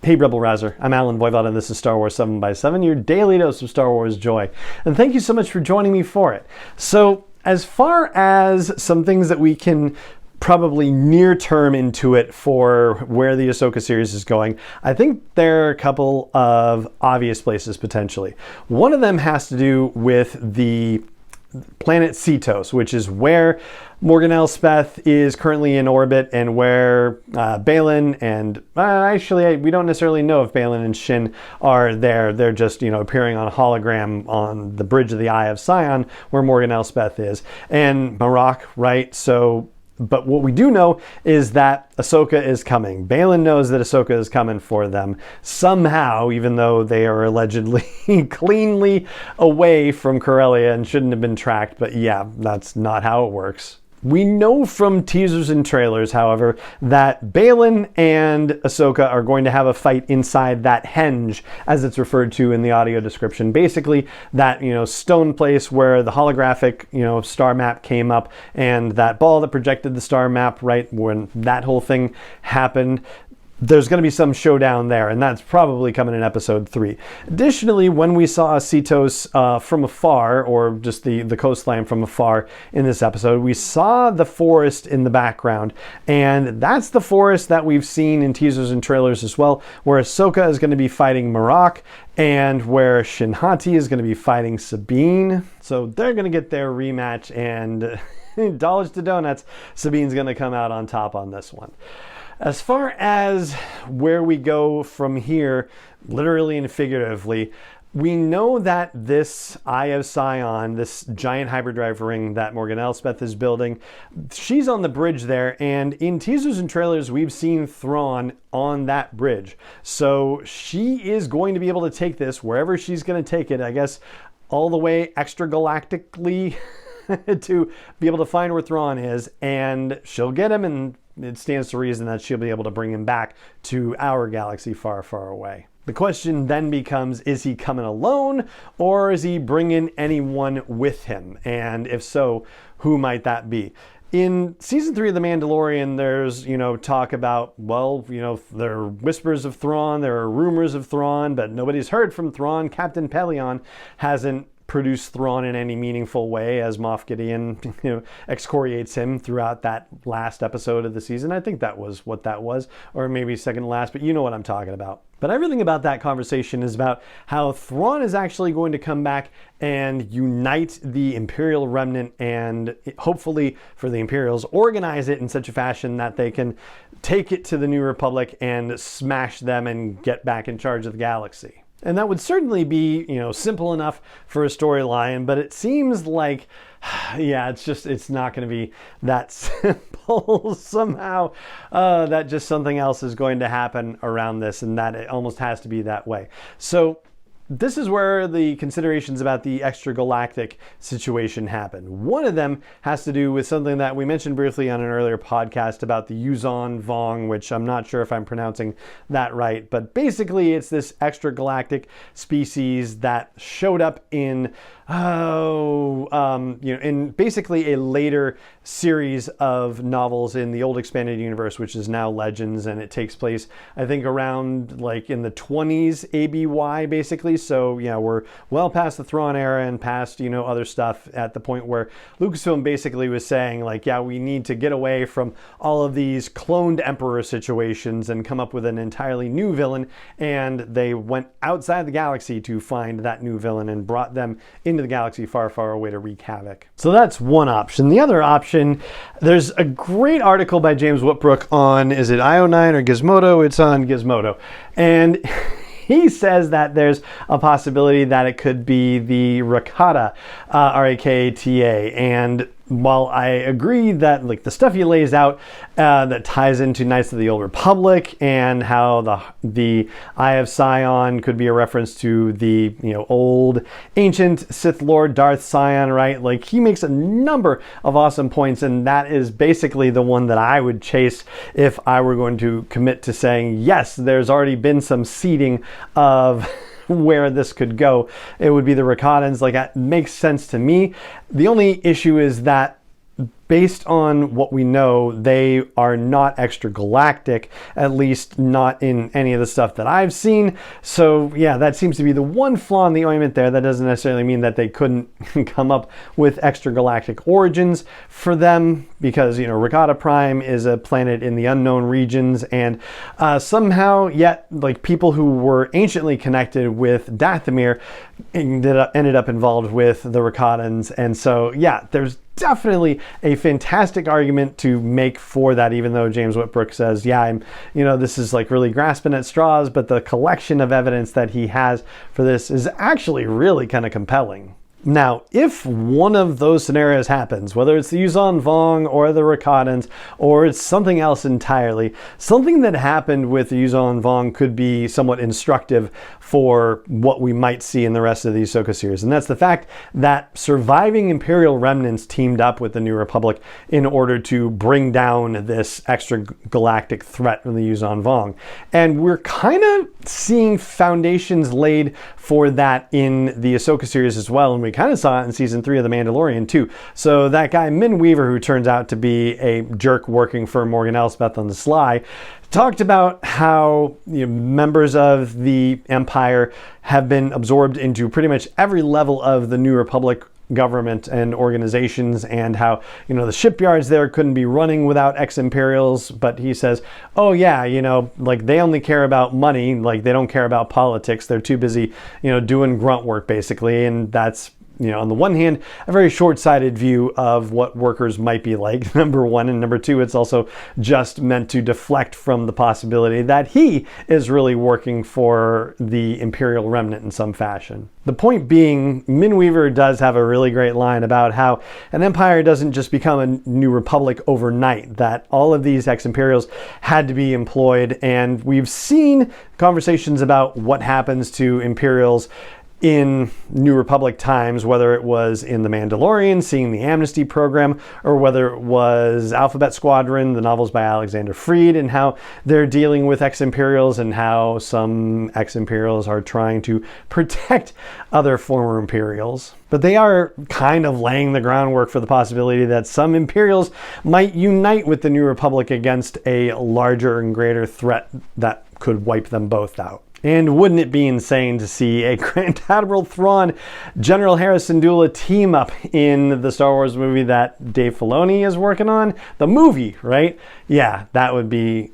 Hey Rebel Rouser, I'm Alan Voivod and this is Star Wars 7 by 7, your daily dose of Star Wars joy. And thank you so much for joining me for it. So, as far as some things that we can probably near term intuit for where the Ahsoka series is going, I think there are a couple of obvious places potentially. One of them has to do with the planet Cetos, which is where Morgan Elspeth is currently in orbit and where Baylan and actually we don't necessarily know if Baylan and Shin are there. They're just, appearing on a hologram on the bridge of the Eye of Sion where Morgan Elspeth is. And Marok, right? But what we do know is that Ahsoka is coming. Baylan knows that Ahsoka is coming for them somehow, even though they are allegedly cleanly away from Corellia and shouldn't have been tracked. But yeah, that's not how it works. We know from teasers and trailers, however, that Baylan and Ahsoka are going to have a fight inside that henge, as it's referred to in the audio description. Basically, that, stone place where the holographic, star map came up, and that ball that projected the star map, right, when that whole thing happened. There's going to be some showdown there, and that's probably coming in episode 3. Additionally, when we saw Cetos from afar, or just the coastline from afar in this episode, we saw the forest in the background, and that's the forest that we've seen in teasers and trailers as well, where Ahsoka is going to be fighting Marok, and where Shin Hati is going to be fighting Sabine. So they're going to get their rematch, and dollars to donuts, Sabine's going to come out on top on this one. As far as where we go from here, literally and figuratively, we know that this Eye of Sion, this giant hyperdrive ring that Morgan Elspeth is building, she's on the bridge there, and in teasers and trailers, we've seen Thrawn on that bridge. So she is going to be able to take this wherever she's going to take it, I guess, all the way extra-galactically to be able to find where Thrawn is, and she'll get him, and it stands to reason that she'll be able to bring him back to our galaxy far, far away. The question then becomes, is he coming alone or is he bringing anyone with him? And if so, who might that be? In season 3 of The Mandalorian, there's, talk about, there are whispers of Thrawn, there are rumors of Thrawn, but nobody's heard from Thrawn. Captain Pelion hasn't produce Thrawn in any meaningful way as Moff Gideon excoriates him throughout that last episode of the season. I think that was what that was, or maybe second to last, but you know what I'm talking about. But everything about that conversation is about how Thrawn is actually going to come back and unite the Imperial remnant and hopefully for the Imperials organize it in such a fashion that they can take it to the New Republic and smash them and get back in charge of the galaxy. And that would certainly be, simple enough for a storyline, but it seems like, it's not going to be that simple somehow. That just something else is going to happen around this, and that it almost has to be that way. So this is where the considerations about the extra-galactic situation happen. One of them has to do with something that we mentioned briefly on an earlier podcast about the Yuzon Vong, which I'm not sure if I'm pronouncing that right, but basically it's this extra-galactic species that showed up in in basically a later series of novels in the old expanded universe, which is now Legends, and it takes place, I think, around in the 20s ABY, basically. So we're well past the Thrawn era and past other stuff at the point where Lucasfilm basically was saying we need to get away from all of these cloned Emperor situations and come up with an entirely new villain, and they went outside the galaxy to find that new villain and brought them into the galaxy far, far away to wreak havoc. So that's one option. The other option, there's a great article by James Whitbrook on, is it IO9 or Gizmodo? It's on Gizmodo. And he says that there's a possibility that it could be the Rakata, Rakata, and while I agree that the stuff he lays out that ties into Knights of the Old Republic and how the Eye of Sion could be a reference to the old ancient Sith Lord Darth Sion, right? He makes a number of awesome points, and that is basically the one that I would chase if I were going to commit to saying yes, there's already been some seeding of where this could go. It would be the Rakatans. That makes sense to me. The only issue is that based on what we know, they are not extra-galactic, at least not in any of the stuff that I've seen. So yeah, that seems to be the one flaw in the ointment there. That doesn't necessarily mean that they couldn't come up with extra-galactic origins for them, because, you know, Rakata Prime is a planet in the unknown regions, and somehow yet, like, people who were anciently connected with Dathomir ended up involved with the Rakatans. And so yeah, there's definitely a fantastic argument to make for that, even though James Whitbrook says, yeah, this is like really grasping at straws, but the collection of evidence that he has for this is actually really kind of compelling. Now, if one of those scenarios happens, whether it's the Yuuzhan Vong or the Rakatans, or it's something else entirely, something that happened with the Yuuzhan Vong could be somewhat instructive for what we might see in the rest of the Ahsoka series. And that's the fact that surviving Imperial remnants teamed up with the New Republic in order to bring down this extra-galactic threat from the Yuuzhan Vong. And we're kind of seeing foundations laid for that in the Ahsoka series as well. And we kind of saw it in season 3 of The Mandalorian too. So that guy Min Weaver, who turns out to be a jerk working for Morgan Elsbeth on the sly, talked about how members of the Empire have been absorbed into pretty much every level of the New Republic government and organizations, and how the shipyards there couldn't be running without ex-Imperials. But he says, oh yeah, like they only care about money, like they don't care about politics. They're too busy doing grunt work basically. And that's on the one hand, a very short-sighted view of what workers might be like, number one. And number two, it's also just meant to deflect from the possibility that he is really working for the Imperial remnant in some fashion. The point being, Min Weaver does have a really great line about how an empire doesn't just become a new republic overnight, that all of these ex-Imperials had to be employed. And we've seen conversations about what happens to Imperials in New Republic times, whether it was in The Mandalorian, seeing the amnesty program, or whether it was Alphabet Squadron, the novels by Alexander Freed, and how they're dealing with ex-Imperials and how some ex-Imperials are trying to protect other former Imperials. But they are kind of laying the groundwork for the possibility that some Imperials might unite with the New Republic against a larger and greater threat that could wipe them both out. And wouldn't it be insane to see a Grand Admiral Thrawn, General Hera Syndulla team up in the Star Wars movie that Dave Filoni is working on? The movie, right? Yeah, that would be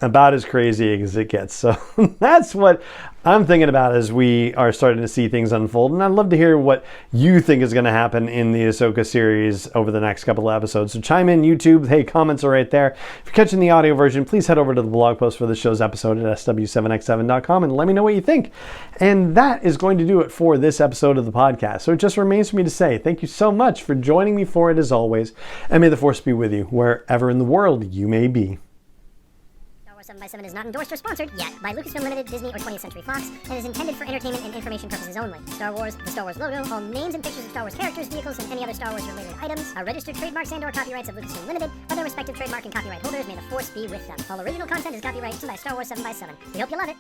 about as crazy as it gets. So that's what I'm thinking about as we are starting to see things unfold. And I'd love to hear what you think is going to happen in the Ahsoka series over the next couple of episodes. So chime in, YouTube. Hey, comments are right there. If you're catching the audio version, please head over to the blog post for the show's episode at sw7x7.com and let me know what you think. And that is going to do it for this episode of the podcast. So it just remains for me to say thank you so much for joining me for it as always. And may the Force be with you wherever in the world you may be. 7x7 is not endorsed or sponsored yet by Lucasfilm Limited, Disney, or 20th Century Fox, and is intended for entertainment and information purposes only. Star Wars, the Star Wars logo, all names and pictures of Star Wars characters, vehicles, and any other Star Wars related items are registered trademarks and/or copyrights of Lucasfilm Limited, or their respective trademark and copyright holders. May the Force be with them. All original content is copyrighted by Star Wars 7x7. We hope you love it.